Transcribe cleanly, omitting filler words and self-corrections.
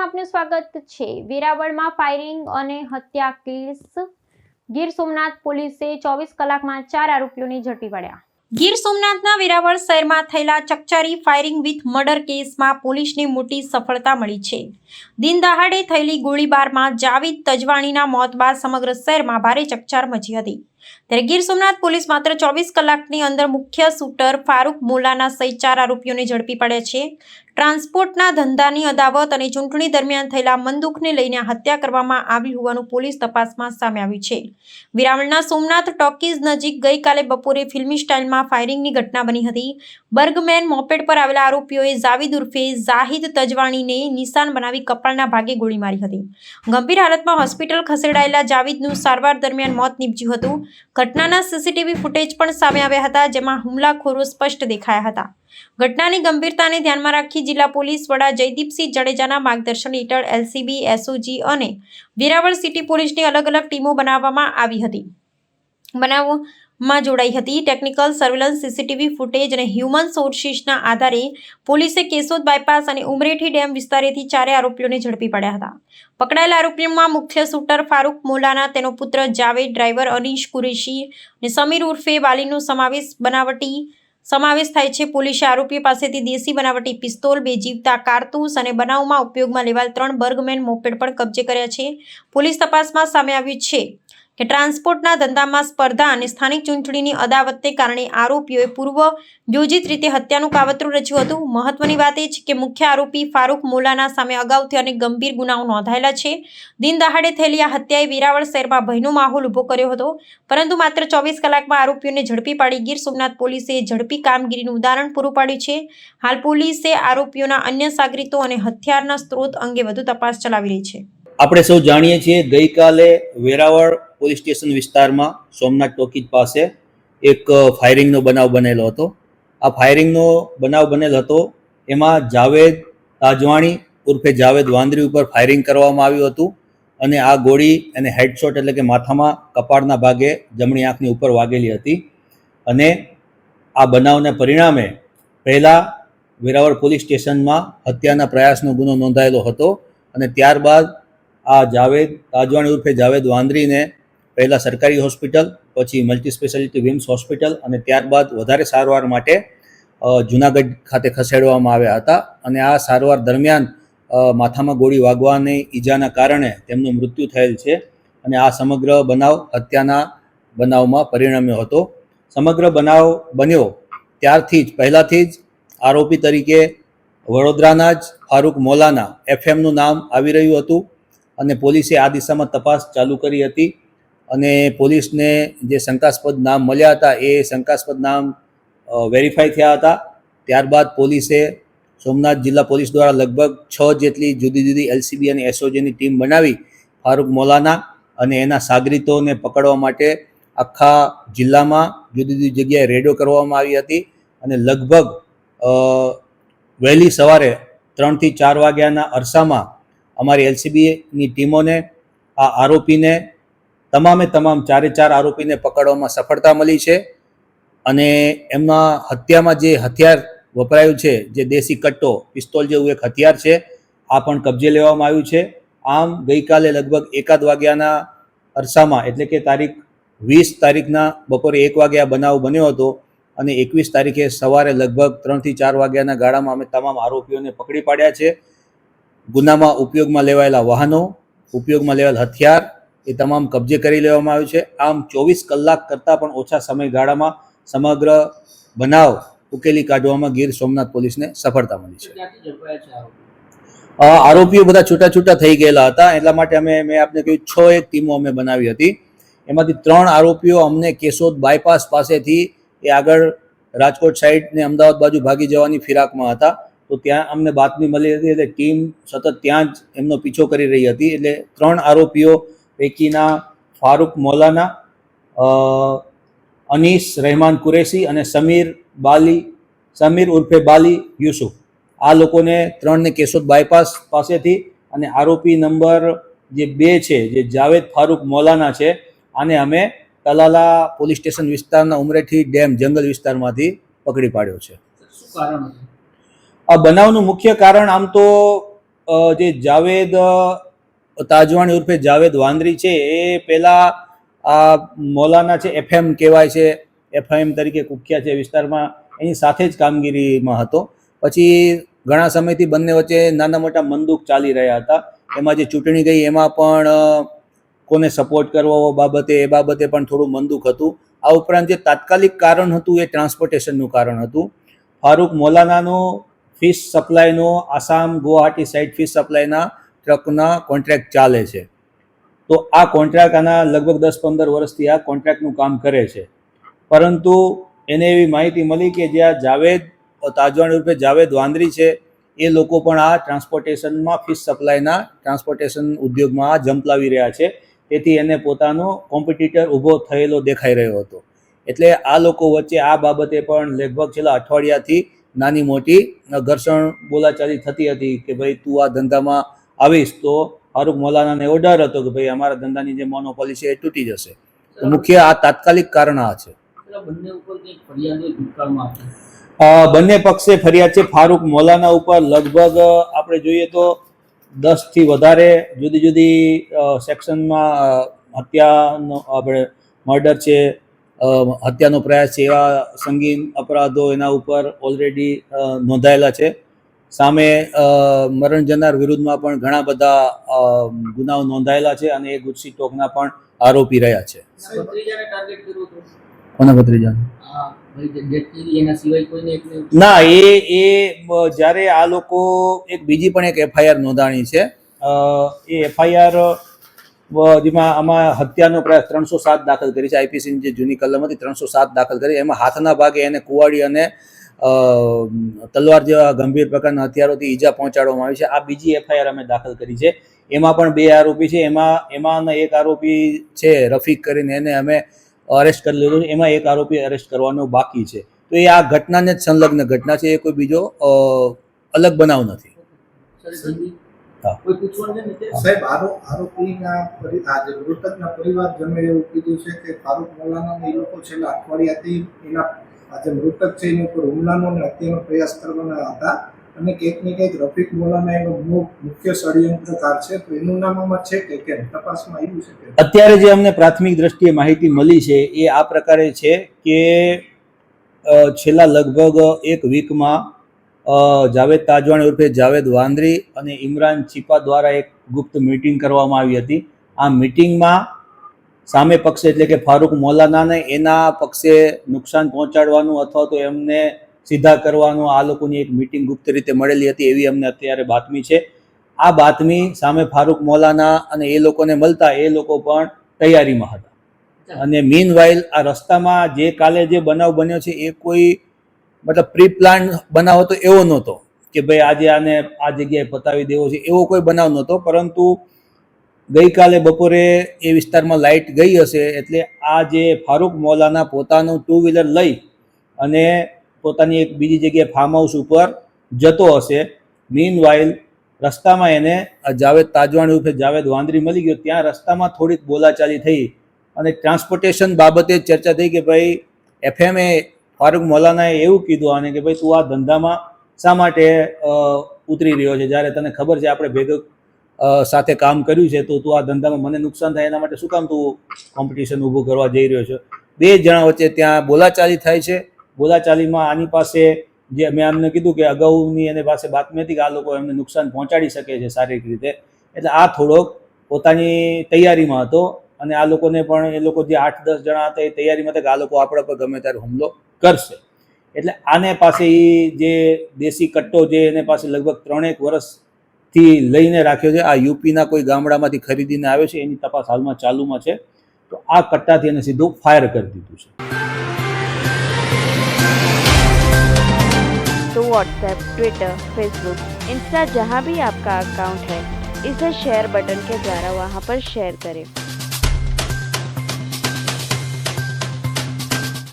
સમાચારમાં આપનું સ્વાગત છે। વેરાવળમાં ફાયરિંગ અને હત્યા કેસ ગીર સોમનાથ પોલીસે 24 કલાકમાં 4 આરોપીઓને ઝડપી પાડ્યા। ગીર સોમનાથના વેરાવળ શહેરમાં થયેલા ચકચારી ફાયરિંગ વિથ મર્ડર કેસમાં પોલીસને મોટી સફળતા મળી છે। દિન દહાડે થયેલી ગોળીબારમાં જાવેદ તજવાણીના મોત બાદ સમગ્ર શહેરમાં ભારે ચકચાર મચી હતી। ત્યારે ગીર સોમનાથ પોલીસ માત્ર 24 કલાકની અંદર મુખ્ય શૂટર ફારૂક મોલાના સહિત 4 આરોપીઓને ઝડપી પાડ્યા છે। ટ્રાન્સપોર્ટના ધંધાની અદાવત અને ચૂંટણી દરમિયાન થયેલા મનદુખને લઈને હત્યા કરવામાં આવી હોવાનું પોલીસ તપાસમાં સામે આવ્યું છે। વેરાવળના સોમનાથ ટોકીઝ નજીક ગઈકાલે બપોરે ફિલ્મી સ્ટાઇલમાં ફાયરિંગની ઘટના બની હતી। બર્ગમેન મોપેડ પર આવેલા આરોપીઓએ જાવેદ ઉર્ફે જાહિદ તજવાણીને નિશાન બનાવી કપાળના ભાગે ગોળી મારી હતી। ગંભીર હાલતમાં હોસ્પિટલ ખસેડાયેલા જાવેદનું સારવાર દરમિયાન મોત નીપજ્યું હતું। ઘટનાના સીસીટીવી ફૂટેજ પણ સામે આવ્યા હતા, જેમાં હુમલાખોરો સ્પષ્ટ દેખાયા હતા। ઘટનાની ગંભીરતાને ધ્યાનમાં રાખી જિલ્લા પોલીસ વડા જયદીપસિંહ જાડેજાના માર્ગદર્શન હેઠળ એલસીબી, એસઓજી અને વેરાવળ સિટી પોલીસની અલગ અલગ ટીમો બનાવવામાં આવી હતી। બનાવમાં જોડાઈ હતી। ટેકનિકલ સર્વેલન્સ, સીસીટીવી ફૂટેજ અને હ્યુમન સોર્સિસના આધારે પોલીસે કેશોદ બાયપાસ અને ઉમરેઠી ડેમ વિસ્તારેથી 4 આરોપીઓને ઝડપી પાડ્યા હતા। પકડાયેલા આરોપીઓમાં મુખ્ય શૂટર ફારૂક મોલાના, તેનો પુત્ર જાવેદ, ડ્રાઈવર અનીશ કુરેશી અને સમીર ઉર્ફે બાલીનો સમાવેશ થાય છે। પોલીસે આરોપીઓ પાસેથી દેશી બનાવટી પિસ્તોલ, 2 જીવતા કારતૂસ અને બનાવમાં ઉપયોગમાં લેવાયેલ 3 બર્ગમેન મોપેડ પણ કબજે કર્યા છે। પોલીસ તપાસમાં સામે આવ્યું છે કે ટ્રાન્સપોર્ટના ધંધામાં સ્પર્ધા અને સ્થાનિક ચૂંટણીની અદાવતને કારણે આરોપીઓએ પૂર્વ યોજિત રીતે હત્યાનું કાવતરું રચ્યું હતું। મહત્વની વાત એ છે કે મુખ્ય આરોપી ફારૂક મોલાના સામે અગાઉથી અનેક ગંભીર ગુનાઓ નોંધાયેલા છે। દિન દહાડે થયેલી આ હત્યાએ વેરાવળ શહેરમાં ભયનો માહોલ ઊભો કર્યો હતો, પરંતુ માત્ર 24 કલાકમાં આરોપીઓને ઝડપી પાડી ગીર સોમનાથ પોલીસે ઝડપી કામગીરીનું ઉદાહરણ પૂરું પાડ્યું છે। હાલ પોલીસે આરોપીઓના અન્ય સાગરીતો અને હથિયારના સ્ત્રોત અંગે વધુ તપાસ ચલાવી રહી છે। આપણે સૌ જાણીએ છીએ, ગઈકાલે વેરાવળ પોલીસ સ્ટેશન વિસ્તારમાં સોમનાથ ટોકીજ પાસે એક ફાયરિંગનો બનાવ બનેલો હતો। આ ફાયરિંગનો બનાવ બનેલ હતો, એમાં જાવેદ તાજવાણી ઉર્ફે જાવેદ વાંદરી ઉપર ફાયરિંગ કરવામાં આવ્યું હતું અને આ ગોળી એને હેડશોટ એટલે કે માથામાં કપાળના ભાગે જમણી આંખની ઉપર વાગેલી હતી। અને આ બનાવના પરિણામે પહેલાં વેરાવળ પોલીસ સ્ટેશનમાં હત્યાના પ્રયાસનો ગુનો નોંધાયેલો હતો અને ત્યારબાદ આ જાવેદ તાજવાણી ઉર્ફે જાવેદ વાંદરીને પહેલાં સરકારી હોસ્પિટલ, પછી મલ્ટી સ્પેશિયાલિટી વિમ્સ હોસ્પિટલ અને ત્યારબાદ વધારે સારવાર માટે જૂનાગઢ ખાતે ખસેડવામાં આવ્યા હતા। અને આ સારવાર દરમિયાન માથામાં ગોળી વાગવાની ઈજાના કારણે તેમનું મૃત્યુ થયેલ છે અને આ સમગ્ર બનાવ હત્યાના બનાવમાં પરિણમ્યો હતો। સમગ્ર બનાવ બન્યો ત્યારથી જ પહેલાંથી જ આરોપી તરીકે વડોદરાના જ ફારૂક મોલાના એફએમનું નામ આવી રહ્યું હતું અને પોલીસે આ દિશામાં તપાસ ચાલુ કરી હતી અને પોલીસને જે શંકાસ્પદ નામ મળ્યા હતા એ શંકાસ્પદ નામ વેરીફાઈ થયા હતા। ત્યારબાદ પોલીસે સોમનાથ જિલ્લા પોલીસ દ્વારા લગભગ 6 જેટલી જુદી જુદી એલસીબી અને એસઓજીની ટીમ બનાવી ફારૂક મોલાના અને એના સાગરીતોને પકડવા માટે આખા જિલ્લામાં જુદી જુદી જગ્યાએ રેડો કરવામાં આવી હતી અને લગભગ વહેલી સવારે 3 થી 4 વાગ્યાના અરસામાં અમારી એલસીબીની ટીમોને આ આરોપીને તમામ 4 આરોપીને પકડવામાં સફળતા મળી છે અને એમના હત્યામાં જે હથિયાર વપરાયું છે, જે દેશી કટ્ટો પિસ્તોલ જેવું એક હથિયાર છે, આ પણ કબજે લેવામાં આવ્યું છે। આમ ગઈકાલે લગભગ 1 વાગ્યાના અરસામાં એટલે કે તારીખ 20 તારીખના બપોરે 1 વાગ્યા બનાવ બન્યો હતો અને 21 તારીખે સવારે લગભગ 3 થી 4 વાગ્યાના ગાળામાં અમે તમામ આરોપીઓને પકડી પાડ્યા છે। ગુનામાં ઉપયોગમાં લેવાયેલા વાહનો, ઉપયોગમાં લેવાયેલ હથિયાર એ તમામ કબજે કરી લેવામાં આવ્યું છે। આમ 24 કલાક કરતાં પણ ઓછા સમયગાળામાં સમગ્ર બનાવ ઉકેલી કાઢવામાં ગીર સોમનાથ પોલીસને સફળતા મળી છે। આરોપીઓ બધા છૂટા છૂટા થઈ ગયેલા હતા, એટલા માટે મેં આપને કહ્યું 6 એક ટીમો અમે બનાવી હતી। એમાંથી 3 આરોપીઓ અમને કેશોદ બાયપાસ પાસેથી એ આગળ રાજકોટ સાઈડ ને અમદાવાદ બાજુ ભાગી જવાની ફિરાકમાં હતા, તો ત્યાં અમને બાતમી મળી હતી એટલે ટીમ સતત ત્યાં જ એમનો પીછો કરી રહી હતી। એટલે 3 આરોપીઓ પૈકીના ફારૂક મોલાના, અનીશ રહેમાન કુરેશી અને સમીર ઉર્ફે બાલી યુસુફ, આ લોકોને 3ને કેશોદ બાયપાસ પાસેથી અને આરોપી નંબર જે 2 છે, જે જાવેદ ફારૂક મોલાના છે, આને અમે તલાલા પોલીસ સ્ટેશન વિસ્તારના ઉમરેઠી ડેમ જંગલ વિસ્તારમાંથી પકડી પાડ્યો છે। આ બનાવનું મુખ્ય કારણ આમ તો જે જાવેદ તાજવાણી ઉર્ફે જાવેદ વાંદરી છે એ પહેલાં આ મૌલાના છે FM કહેવાય છે, FM તરીકે કુખ્યા છે વિસ્તારમાં, એની સાથે જ કામગીરીમાં હતો. પછી ઘણા સમયથી બંને વચ્ચે નાના મોટા મંદુક ચાલી રહ્યા હતા. એમાં જે ચૂંટણી ગઈ એમાં પણ કોને સપોર્ટ કરવો એ બાબતે પણ થોડું મંદુક હતું. આ ઉપરાંત જે તાત્કાલિક કારણ હતું એ ટ્રાન્સપોર્ટેશનનું કારણ હતું. ફારૂક મૌલાનાનો ફિશ સપ્લાયનો આસામ ગુવાહાટી સાઇડ ફિશ સપ્લાયના ટ્રકના કોન્ટ્રાક્ટ ચાલે છે. તો આ કોન્ટ્રાક્ટ આના લગભગ 10-15 વર્ષથી આ કોન્ટ્રાક્ટનું કામ કરે છે. પરંતુ એને એવી માહિતી મળી કે જ્યાં જાવેદ તાજવાણી ઉર્ફે જાવેદ વાંદરી છે એ લોકો પણ આ ટ્રાન્સપોર્ટેશનમાં ફિશ સપ્લાયના ટ્રાન્સપોર્ટેશન ઉદ્યોગમાં ઝંપલાવી રહ્યા છે. તેથી એને પોતાનો કોમ્પિટિટર ઊભો થયેલો દેખાઈ રહ્યો હતો. એટલે આ લોકો વચ્ચે આ બાબતે પણ લગભગ છેલ્લા અઠવાડિયાથી નાની મોટી ઘર્ષણ બોલાચાલી થતી હતી કે ભાઈ તું આ ધંધામાં આવીશ તો ફારૂક મૌલાનાને એવો ડર હતો કે ભાઈ અમારા ધંધાની જે મોનોપોલી છે એ તૂટી જશે. તો મુખ્ય આ તાત્કાલિક કારણ આ છે. બંને પક્ષે ફરિયાદ છે. ફારૂક મૌલાના ઉપર લગભગ આપણે જોઈએ તો 10 થી વધારે જુદી જુદી સેક્શનમાં હત્યાનો આપણે મર્ડર છે, હત્યાનો પ્રયાસ છે, એવા સંગીન અપરાધો એના ઉપર ઓલરેડી નોંધાયેલા છે. સામે મરણ જનાર વિરુદ્ધમાં પણ ઘણા બધા ગુનાઓ નોંધાયેલા છે અને એ ગુજસી ટોકના પણ આરોપી રહ્યા છે. કોના ભત્રીજા? ના, એ જ્યારે આ લોકો બીજી પણ એક FIR નોંધાણી છે. એ FIR જેમાં આમાં હત્યાનો પ્રયાસ 307 દાખલ કરી છે. IPCની જે જૂની કલમ હતી 307 દાખલ કરી. એમાં હાથના ભાગે એને કુવાડી અને તલવાર જેવા ગંભીર પ્રકારના હથિયારોથી ઈજા પહોંચાડવામાં આવી છે. આ બીજી FIR અમે દાખલ કરી છે. એમાં પણ 2 આરોપી છે. એમાં એક આરોપી છે રફીક કરીને, એને અમે અરેસ્ટ કરી લીધો છે. એમાં એક આરોપી અરેસ્ટ કરવાનો બાકી છે. તો એ આ ઘટનાને જ સંલગ્ન ઘટના છે, એ કોઈ બીજો અલગ બનાવ નથી. સાહેબ, આરોપીના મૃતકના પરિવારજનોએ એવું કીધું છે કે ફારૂક મૌલાનાને એ લોકો છેલ્લા અઠવાડિયાથી એના જે મૃતક છે એની ઉપર હુમલાનો અને હત્યાનો પ્રયાસ કરવાના હતા અને કંઈક ને કંઈક રફીક મૌલાના એનો મુખ્ય ષડયંત્રકાર છે. તો એનું નામ આમાં છે કે કેમ? તપાસમાં આવ્યું છે કે? અત્યારે જે અમને પ્રાથમિક દ્રષ્ટિએ માહિતી મળી છે એ આ પ્રકારે છે કે છેલ્લા લગભગ 1 વીકમાં જાવેદ તાજવાણી ઉર્ફે જાવેદ વાંદરી અને ઇમરાન ચીપા દ્વારા એક ગુપ્ત મીટિંગ કરવામાં આવી હતી. આ મીટિંગમાં સામે પક્ષે એટલે કે ફારૂક મૌલાનાને એના પક્ષે નુકસાન પહોંચાડવાનું અથવા તો એમને સીધા કરવાનું આ લોકોની એક મીટિંગ ગુપ્ત રીતે મળેલી હતી એવી અમને અત્યારે બાતમી છે. આ બાતમી સામે ફારૂક મૌલાના અને એ લોકોને મળતા એ લોકો પણ તૈયારીમાં હતા. અને મીનવાઇલ આ રસ્તામાં જે કાલે જે બનાવ બન્યો છે એ કોઈ મતલબ પ્રી પ્લાન બનાવ હતો એવો નહોતો કે ભાઈ આજે આને આ જગ્યાએ પતાવી દેવો છે, એવો કોઈ બનાવ નહોતો. પરંતુ ગઈકાલે બપોરે એ વિસ્તારમાં લાઇટ ગઈ હશે એટલે આ જે ફારૂક મૌલાના પોતાનું 2 વ્હીલર લઈ અને પોતાની એક બીજી જગ્યાએ ફાર્મ હાઉસ ઉપર જતો હશે. મીનવાઇલ રસ્તામાં એને જાવેદ તાજવાણી ઉર્ફે જાવેદ વાંદરી મળી ગયો. ત્યાં રસ્તામાં થોડીક બોલાચાલી થઈ અને ટ્રાન્સપોર્ટેશન બાબતે ચર્ચા થઈ કે ભાઈ FM ફારૂક મૌલાનાએ એવું કીધું આને કે ભાઈ તું આ ધંધામાં શા માટે ઉતરી રહ્યો છે, જ્યારે તને ખબર છે આપણે ભેગું સાથે કામ કર્યું છે, તો તું આ ધંધામાં મને નુકસાન થાય એના માટે શું કામ તું કોમ્પિટિશન ઊભું કરવા જઈ રહ્યો છે. 2 જણા વચ્ચે ત્યાં બોલાચાલી થાય છે. બોલાચાલીમાં આની પાસે જે મેં અમને કીધું કે અગાઉની એની પાસે બાતમી હતી કે આ લોકો એમને નુકસાન પહોંચાડી શકે છે શારીરિક રીતે, એટલે આ થોડોક પોતાની તૈયારીમાં હતો અને આ લોકોને પણ એ લોકો જે 8-10 જણા હતા એ તૈયારીમાં હતા કે આ લોકો આપણા પર ગમે ત્યારે હુમલો કરશે. એટલે આને પાસે એ જે દેશી કટ્ટો જે એને પાસે લગભગ 3-1 વર્ષથી લઈને રાખ્યો છે, આ યુપીના કોઈ ગામડામાંથી ખરીદીને આવ્યો છે, એની તપાસ હાલમાં ચાલુમાં છે. તો આ કટ્ટાથી એને સીધું ફાયર કરી દીધું છે. तो व्हाट्सएप, ट्विटर, फेसबुक, इंस्टा जहाँ भी आपका अकाउंट है इसे शेयर बटन के द्वारा वहाँ पर शेयर करें।